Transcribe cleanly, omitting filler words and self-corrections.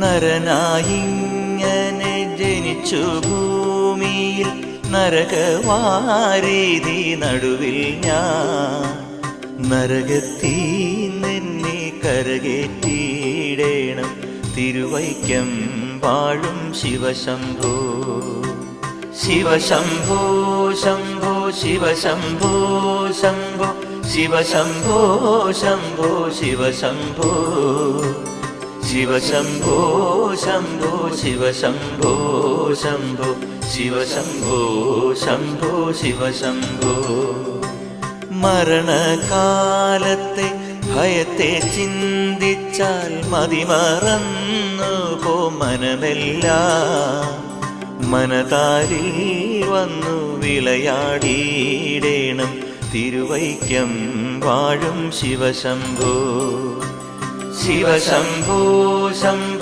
നരനായിങ്ങനെ ജനിച്ചു ഭൂമിയിൽ നരകവാരീതി നടുവിൽ ഞാൻ നരകത്തീ നിന്നെ കരകേറ്റിയിടേണം തിരുവൈക്കം വാഴും ശിവശംഭോ ശിവശംഭോ ശംഭോ ശിവശംഭോ ശംഭോ ശിവശംഭോ ശംഭോ ശിവശംഭോ ശിവശംഭോ ശംഭോ ശിവശംഭോ ശംഭോ ശിവശംഭോ ശംഭോ ശിവശംഭോ മരണകാലത്തെ ഭയത്തെ ചിന്തിച്ചാൽ മതിമറന്നു പോ മനമെല്ലാം മനതാരിൽ വന്നു വിളയാടിയിടേണം തിരുവൈക്കം വാഴും ശിവശംഭോ ശിവശംഭോ ശംഭോ